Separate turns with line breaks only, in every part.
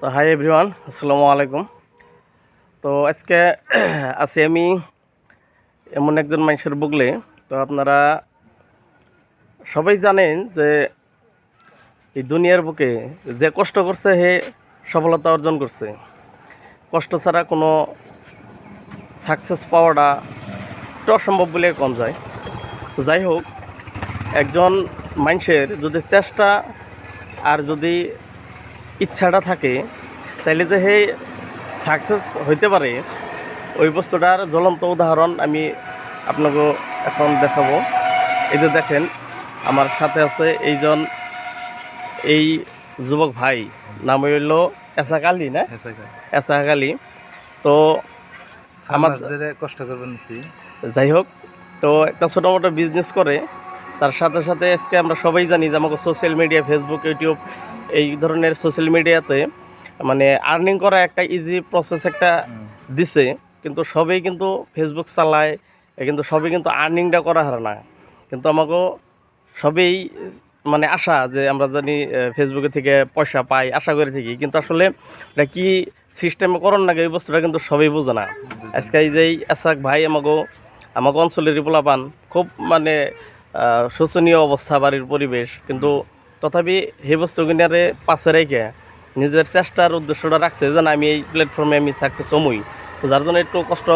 তো hi everyone, আসসালামু আলাইকুম। তো আজকে আছি আমি এমন একজন মানুষের বুকলে। তো আপনারা সবাই জানেন যে এই দুনিয়ার বুকে যে কষ্ট করছে হে সফলতা অর্জন করছে। কষ্ট ছাড়া কোনো সাকসেস পাওয়াটা একটু অসম্ভব বলে কম যায়। তো যাই হোক, একজন মানুষের যদি চেষ্টা আর যদি ইচ্ছাটা থাকে তাইলে যে হে সাকসেস হইতে পারে, ওই বস্তুটার জ্বলন্ত উদাহরণ আমি আপনাকে এখন দেখাবো। এই যে দেখেন, আমার সাথে আছে এই যুবক ভাই, নাম হইল এসাক আলী না? এসাক আলী। তো আমার
কষ্ট করবেন।
যাই হোক, তো একটা ছোটো মোটো বিজনেস করে, তার সাথে সাথে আজকে আমরা সবাই জানি যে আমাকে সোশ্যাল মিডিয়া, ফেসবুক, ইউটিউব এই ধরনের সোশ্যাল মিডিয়াতে মানে আর্নিং করা একটা ইজি প্রসেস একটা দিছে। কিন্তু সবাই কিন্তু ফেসবুক চালায়, কিন্তু সবাই কিন্তু আর্নিংটা করা হারে না। কিন্তু আমাকেও সবেই মানে আশা যে আমরা জানি ফেসবুকে থেকে পয়সা পাই, আশা করে থাকি। কিন্তু আসলে এটা কী সিস্টেমে করণ লাগে এই বস্তুটা কিন্তু সবাই বোঝে না। আজকে এই যে এসাক ভাই আমাকে অঞ্চলেরই পোলাপান, খুব মানে শোচনীয় অবস্থা, বাড়ির পরিবেশ, কিন্তু তথাপি সেই বস্তুগুলিরে পাশে রেখে নিজের চেষ্টার উদ্দেশ্যটা রাখছে যে না, আমি এই প্ল্যাটফর্মে আমি সাকসেস হমই। তো যার জন্য একটু কষ্ট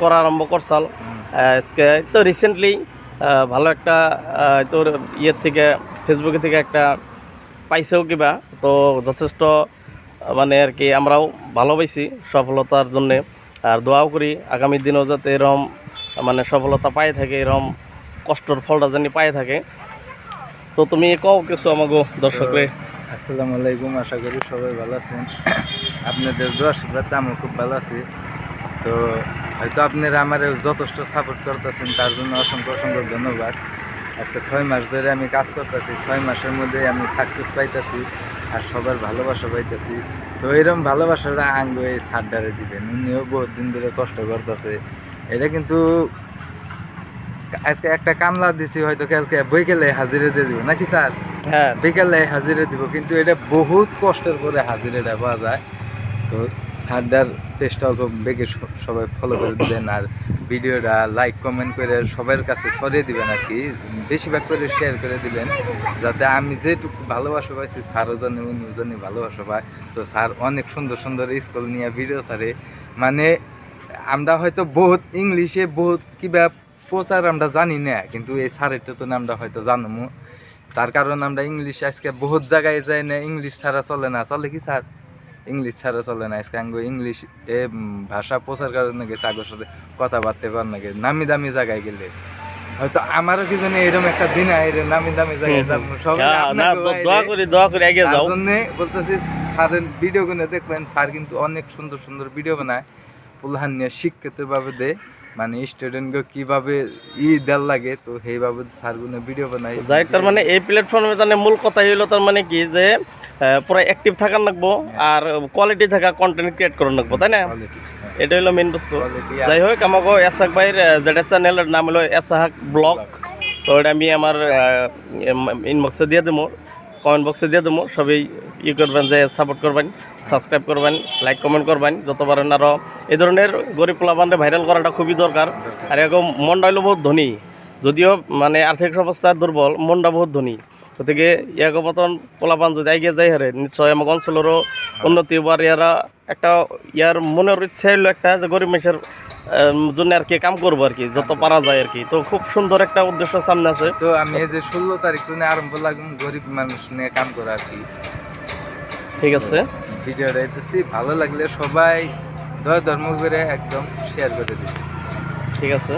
করা আরম্ভ করছাল। আজকে তো রিসেন্টলি ভালো একটা তোর ইয়ের থেকে, ফেসবুকে থেকে একটা পাইছেও কিবা। তো যথেষ্ট মানে আর কি আমরাও ভালো পাইছি সফলতার জন্যে। আর দোয়াও করি আগামী দিনেও যাতে এরকম মানে সফলতা পায়ে থাকে, এরকম কষ্টর ফলটা জানি পায়ে থাকে। তো তুমি কও কিছু আমাকে দর্শকরে।
আসসালামু আলাইকুম, আশা করি সবাই ভালো আছেন। আপনাদের দোয়া আশীর্বাদে আমি খুব ভালো আছি। তো হয়তো আপনারা আমার যথেষ্ট সাপোর্ট করতেছেন, তার জন্য অসংখ্য অসংখ্য ধন্যবাদ। আজকে 6 মাস ধরে আমি কাজ করতেছি, 6 মাসের মধ্যে আমি সাকসেস পাইতেছি আর সবার ভালোবাসা পাইতেছি। তো এরকম ভালোবাসাটা আঙ্গ এই সারডারে দিবেন। উনিও বহুত দিন ধরে কষ্ট করতেছে। এটা কিন্তু আজকে একটা কামলা দিছি, হয়তো কালকে বিকেলে হাজিরে দিয়ে দিব নাকি স্যার?
হ্যাঁ,
বিকেলে হাজিরে দিব, কিন্তু এটা বহুত কষ্টের পরে হাজিরাটা পাওয়া যায়। তো স্যারটার পেজটাও খুব বেগে সবাই ফলো করে দিবেন, আর ভিডিওটা লাইক কমেন্ট করে সবার কাছে ছড়িয়ে দিবেন, আর কি বেশিরভাগ করে শেয়ার করে দিবেন, যাতে আমি যেটুকু ভালোবাসা পাইছি স্যারও জানি, উনিও জানি ভালোবাসা পায়। তো স্যার অনেক সুন্দর সুন্দর স্কুল নিয়ে ভিডিও ছাড়ে। মানে আমরা হয়তো বহুত ইংলিশে বহুত কিবা প্রচার আমরা জানি না, কিন্তু এই স্যারেরটা তো আমরা হয়তো জানবো। তার কারণ আমরা ইংলিশ আজকে বহুত জায়গায় যাই না, ইংলিশ ছাড়া চলে না। চলে কি স্যার? ইংলিশ ছাড়া চলে না। আজকে আঙ্গ ইংলিশ ভাষা প্রচার করার নাকি তাদের সাথে কথাবার্তা করার নাকি নামি দামি জায়গায় গেলে হয়তো আমারও কি জানি এরকম একটা দিন আইরে নামি দামি জায়গায় যাবো।
দোয়া করে এগিয়ে যাও।
বলতেছি স্যারের ভিডিও গুলো দেখবেন, স্যার কিন্তু অনেক সুন্দর সুন্দর ভিডিও বানায়, প্রধান নিয়ে শিক্ষিত ভাবে দেয়, মানে স্টুডেন্টকে কিভাবে দেওয়ার লাগে, তো সেইভাবে স্যারগুলো ভিডিও বানায়।
যাই, তার মানে এই প্ল্যাটফর্মে জানে মূল কথা হইলো তার মানে কি যে পুরো অ্যাক্টিভ থাকার লাগবো আর কোয়ালিটি থাকা কন্টেন্ট ক্রিয়েট করার লাগবো, তাই না? এটা হলো মেন বস্তু। যাই হোক, আমাকে এসাক ভাইয়ের যেটা চ্যানেলের নাম হলো এসাহাক ব্লগ। তো এটা আমি আমার ইনবক্সে দিয়ে দেবো, কমেন্ট বক্সে দিয়ে দেবো। সবাই করবেন যে সাপোর্ট করবেন, সাবস্ক্রাইব করবেন, লাইক কমেন্ট করবেন যত পারেন। আরও এই ধরনের গরিব পোলাপানরে ভাইরাল করাটা খুবই দরকার। আর এরকম মনটা হইলো বহুত ধনী, যদিও মানে আর্থিক অবস্থা দুর্বল, মনটা বহুত ধনী। গতিকে ইয়াকে মতন পোলাপান যদি এগিয়ে যাই হারে, নিশ্চয় আমার অঞ্চলেরও উন্নতি হবার। ইয়ারা একটা ইয়ার মনের ইচ্ছা হইলো একটা যে গরিব মানুষের জন্য আর কি কাম করবো আর কি, যত পারা যায় আর কি। তো খুব সুন্দর একটা উদ্দেশ্য সামনে আছে।
তো আমি এই যে 16 তারিখ জন্য আরম্ভ লাগুন গরিব মানুষ নিয়ে কাম করা আর কি।
ঠিক আছে,
ভিডিওটা ভালো লাগলে সবাই ধর্ম করে একদম শেয়ার করে দিবে।
ঠিক আছে।